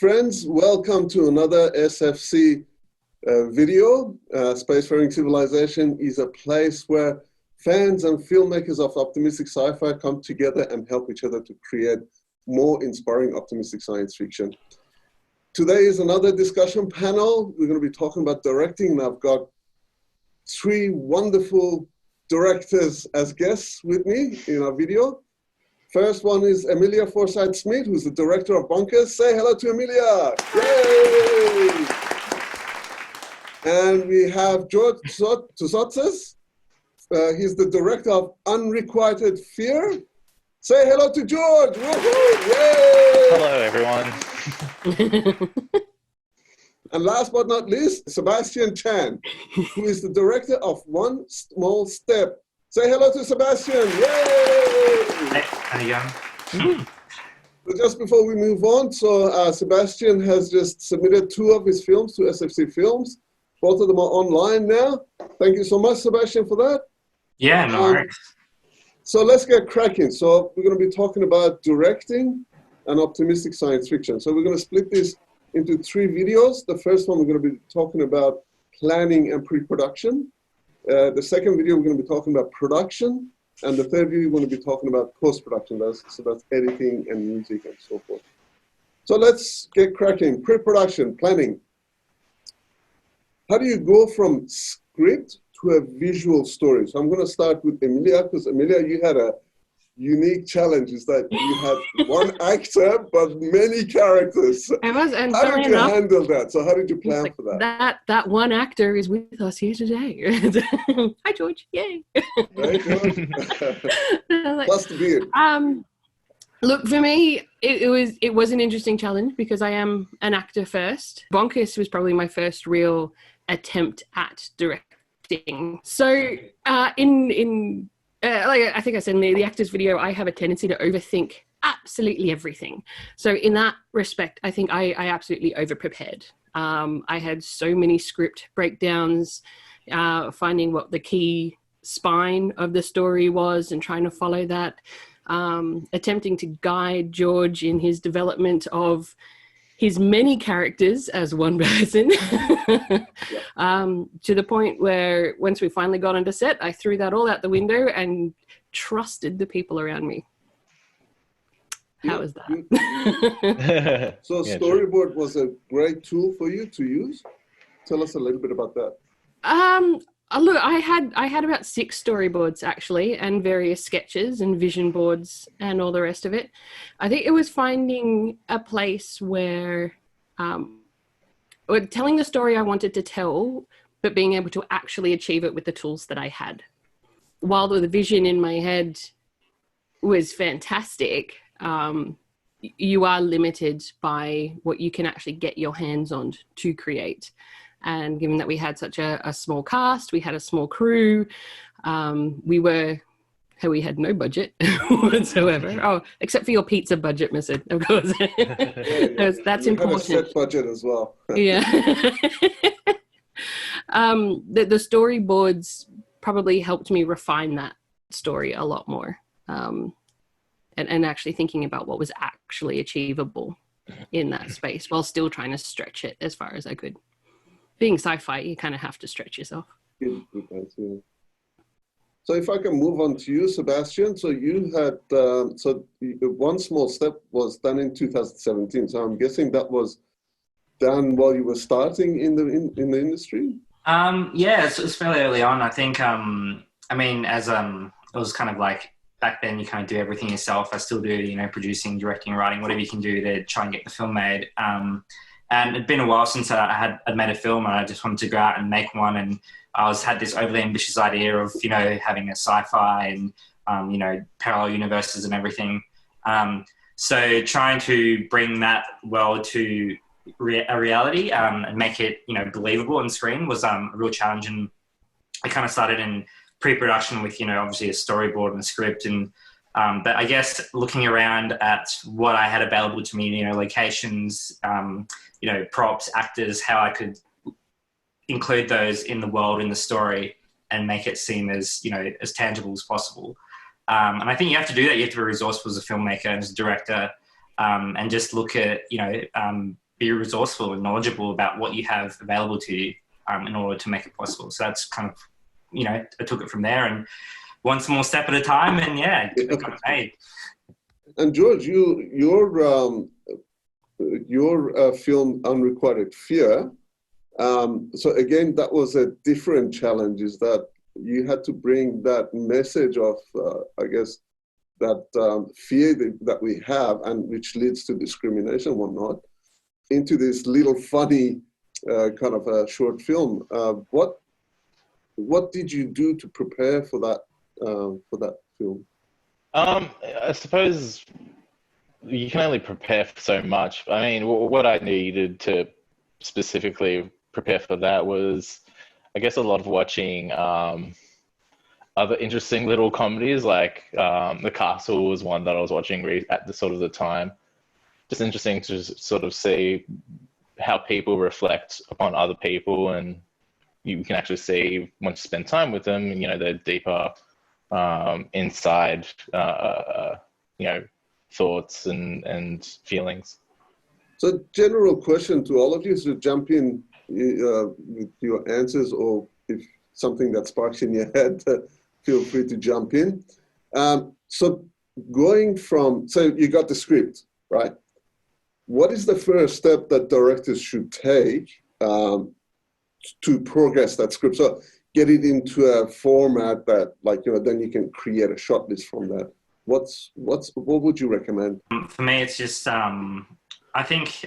friends. Welcome to another SFC video. Spacefaring Civilization is a place where fans and filmmakers of optimistic sci-fi come together and help each other to create more inspiring optimistic science fiction. Today is another discussion panel. We're going to be talking about directing, and I've got three wonderful directors as guests with me in our video. First one is Emilia Forsyth-Smith, who's the director of Bunkers. Say hello to Emilia. Yay! And we have George Tsotsas. He's the director of Unrequited Fear. Say hello to George. Woohoo! Yay! Hello, everyone. And last but not least, Sebastian Chan, who is the director of One Small Step. Say hello to Sebastian. Yay! Hey, how you going? So just before we move on, Sebastian has just submitted 2 of his films to SFC Films. Both of them are online now. Thank you so much, Sebastian, for that. Yeah, no worries. So let's get cracking. So we're going to be talking about directing and optimistic science fiction. So we're going to split this into 3 videos. The first one, we're going to be talking about planning and pre-production. The second video, we're going to be talking about production. And the third video, we're going to be talking about post-production. So that's editing and music and so forth. So let's get cracking. Pre-production, planning. How do you go from script to a visual story? So I'm going to start with Emilia, because Emilia, you had a unique challenge, is that you had one actor but many characters. I was, and how did you handle that? So how did you plan for that? That one actor is with us here today. Hi, George! Yay! Right, George? Plus the beard. Look, for me, it was an interesting challenge because I am an actor first. Bonkers was probably my first real attempt at directing. So like I think I said in the actor's video, I have a tendency to overthink absolutely everything. So in that respect, I think I absolutely over-prepared. I had so many script breakdowns, finding what the key spine of the story was and trying to follow that, attempting to guide George in his development of his many characters as one person, to the point where once we finally got onto set, I threw that all out the window and trusted the people around me. How was that? So storyboard was a great tool for you to use. Tell us a little bit about that. Look, I had about 6 storyboards actually, and various sketches and vision boards and all the rest of it. I think it was finding a place where, telling the story I wanted to tell, but being able to actually achieve it with the tools that I had. While the vision in my head was fantastic, you are limited by what you can actually get your hands on to create. And given that we had such a small cast, we had a small crew, we had no budget whatsoever. Oh, except for your pizza budget, Mr. Of course. That's important. Had a set budget as well. Yeah. The storyboards probably helped me refine that story a lot more. And actually thinking about what was actually achievable in that space while still trying to stretch it as far as I could. Being sci-fi, you kind of have to stretch yourself. Good, so if I can move on to you, Sebastian. So you had, One Small Step was done in 2017. So I'm guessing that was done while you were starting in the industry? Yeah, it's fairly early on. I think, it was kind of like, back then you kind of do everything yourself. I still do, producing, directing, writing, whatever you can do to try and get the film made. And it'd been a while since I'd made a film, and I just wanted to go out and make one. And I had this overly ambitious idea of, having a sci-fi and, parallel universes and everything. So trying to bring that world to a reality and make it, believable on screen was a real challenge. And I kind of started in pre-production with, obviously a storyboard and a script. And but I guess looking around at what I had available to me, locations, props, actors, how I could include those in the world, in the story, and make it seem as, as tangible as possible. And I think you have to do that. You have to be resourceful as a filmmaker and as a director, and just look at, be resourceful and knowledgeable about what you have available to you in order to make it possible. So that's kind of, I took it from there, and one small step at a time, and it got made. And George, your film Unrequited Fear, so again, that was a different challenge, is that you had to bring that message of, I guess, that fear that we have, and which leads to discrimination and whatnot, into this little funny kind of a short film. What did you do to prepare for that film? I suppose you can only prepare for so much. I mean, what I needed to specifically prepare for that was, I guess, a lot of watching other interesting little comedies, like The Castle was one that I was watching at the time. Just interesting to sort of see how people reflect upon other people, and you can actually see, once you spend time with them, their deeper inside thoughts and feelings. So general question to all of you, so jump in with your answers, or if something that sparks in your head, feel free to jump in. So you got the script, right? What is the first step that directors should take to progress that script? So get it into a format that, then you can create a shot list from that. What would you recommend? For me, it's just, I think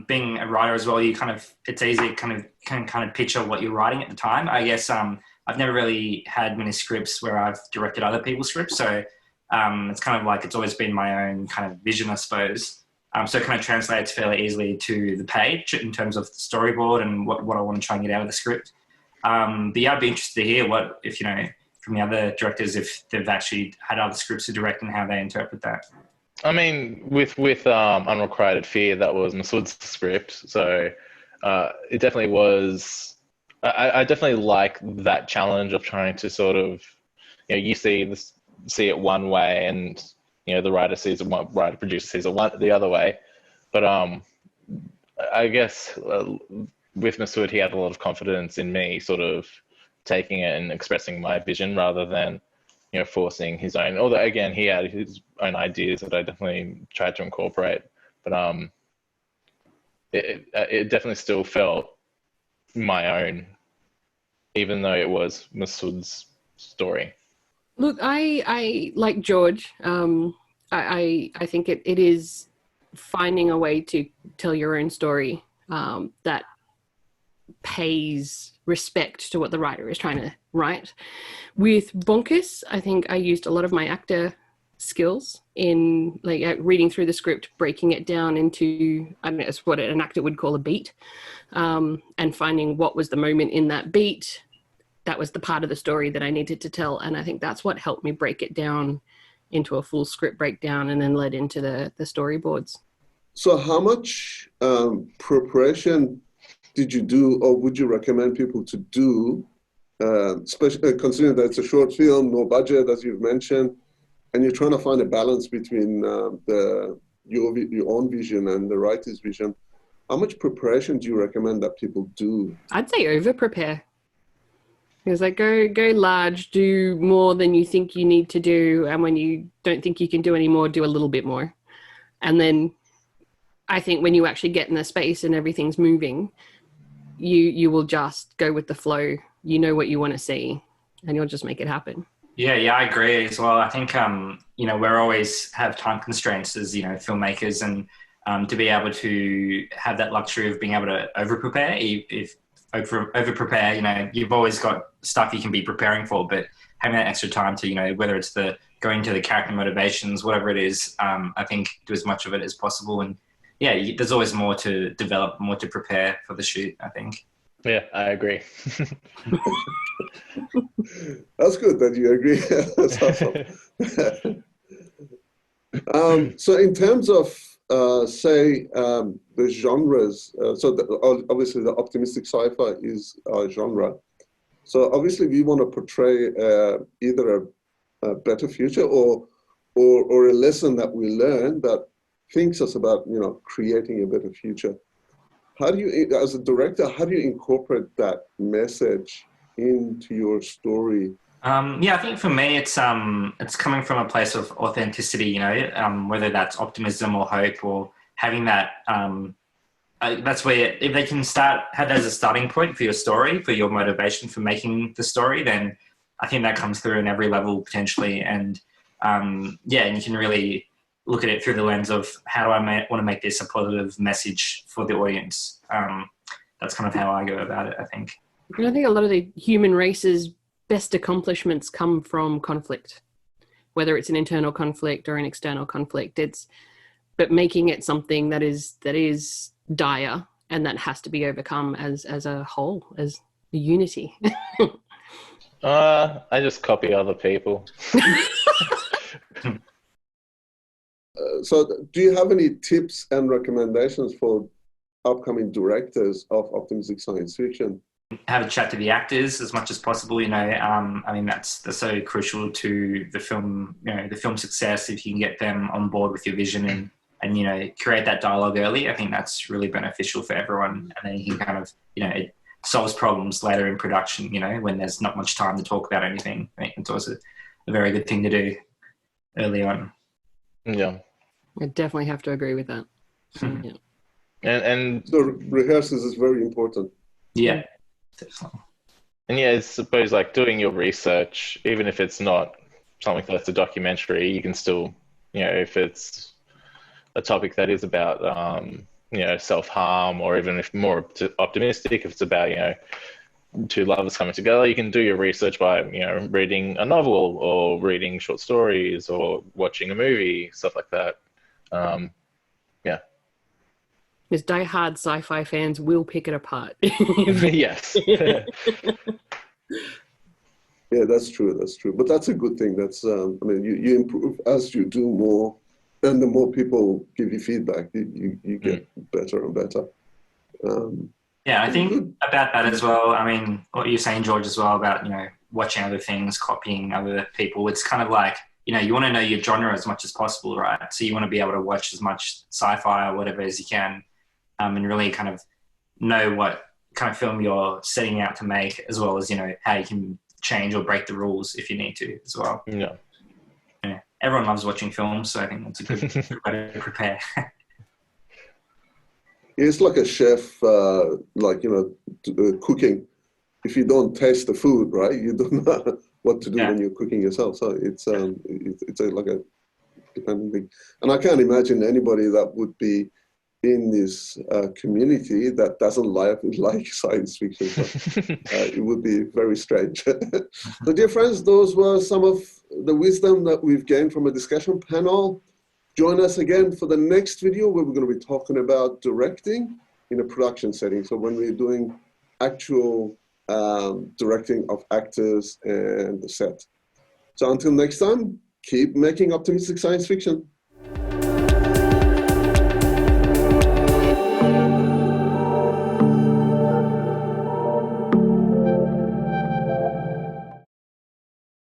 being a writer as well, it's easy to kind of picture what you're writing at the time. I guess I've never really had many scripts where I've directed other people's scripts. So it's kind of like, it's always been my own kind of vision, I suppose. So it kind of translates fairly easily to the page in terms of the storyboard and what I want to try and get out of the script. But I'd be interested to hear if, from the other directors, if they've actually had other scripts to direct and how they interpret that. I mean, with Unrequited Fear, that was Masood's script. So it definitely was, I definitely like that challenge of trying to sort of, you see it one way, and the writer sees it one, producer sees it the other way. But I guess with Masood, he had a lot of confidence in me sort of taking it and expressing my vision rather than, forcing his own. Although again, he had his own ideas that I definitely tried to incorporate. But it definitely still felt my own, even though it was Masood's story. Look, I like George. I think it is finding a way to tell your own story that pays respect to what the writer is trying to write. With Bonkers, I think I used a lot of my actor skills in reading through the script, breaking it down into, I don't know, it's what an actor would call a beat, and finding what was the moment in that beat that was the part of the story that I needed to tell. And I think that's what helped me break it down into a full script breakdown, and then led into the storyboards. So how much preparation did you do, or would you recommend people to do, especially considering that it's a short film, no budget, as you've mentioned, and you're trying to find a balance between your own vision and the writer's vision? How much preparation do you recommend that people do? I'd say over-prepare. It's like go large, do more than you think you need to do, and when you don't think you can do any more, do a little bit more. And then I think when you actually get in the space and everything's moving, you will just go with the flow. You know what you want to see, and you'll just make it happen. Yeah, I agree as well. I think we're always have time constraints as filmmakers, and to be able to have that luxury of being able to over-prepare, if over-prepare, you've always got stuff you can be preparing for, but having that extra time to, whether it's going to the character motivations, whatever it is, I think do as much of it as possible. And there's always more to develop, more to prepare for the shoot, I think. Yeah, I agree. That's good that you agree. That's awesome. So in terms of, the genres, obviously the optimistic sci-fi is our genre. So obviously we want to portray either a better future or a lesson that we learn that thinks us about, you know, creating a better future. How do you, as a director, how do you incorporate that message into your story? Yeah, I think for me, it's coming from a place of authenticity, you know, whether that's optimism or hope or having that, that's where if they can have that as a starting point for your story, for your motivation for making the story, then I think that comes through in every level potentially. And yeah, and you can really look at it through the lens of how do I want to make this a positive message for the audience. That's kind of how I go about it, I think. And I think a lot of the human race's best accomplishments come from conflict, whether it's an internal conflict or an external conflict. But making it something that is dire and that has to be overcome as a whole, as a unity. I just copy other people. So do you have any tips and recommendations for upcoming directors of optimistic science fiction? Have a chat to the actors as much as possible, you know. I mean, that's so crucial to the film, you know, the film success. If you can get them on board with your vision and you know, create that dialogue early, I think that's really beneficial for everyone. And then you can kind of, you know, it solves problems later in production, you know, when there's not much time to talk about anything. I think it's also a very good thing to do early on. Yeah. I definitely have to agree with that. So, yeah. And so rehearsals is very important. Yeah. Definitely. And yeah, I suppose like doing your research, even if it's not something that's a documentary, you can still, you know, if it's a topic that is about, you know, self-harm, or even if more optimistic, if it's about, you know, two lovers coming together, you can do your research by, you know, reading a novel or reading short stories or watching a movie, stuff like that. Yeah. Because die-hard sci-fi fans will pick it apart. Yes. Yeah, that's true. That's true. But that's a good thing. That's, I mean, you improve as you do more, and the more people give you feedback, you get better and better. Yeah, I think about that as well. I mean, what you're saying, George, as well about, you know, watching other things, copying other people. It's kind of like, you know, you want to know your genre as much as possible, right? So you want to be able to watch as much sci-fi or whatever as you can, and really kind of know what kind of film you're setting out to make, as well as, you know, how you can change or break the rules if you need to as well. Yeah. Yeah. Everyone loves watching films, so I think that's a good way to prepare. It's like a chef, like, you know, cooking. If you don't taste the food, right, you don't know what to do when you're cooking yourself. So it's like a dependent thing. And I can't imagine anybody that would be in this community that doesn't like science fiction. So, it would be very strange. So, dear friends, those were some of the wisdom that we've gained from a discussion panel. Join us again for the next video where we're going to be talking about directing in a production setting. So when we're doing actual directing of actors and the set. So until next time, keep making optimistic science fiction.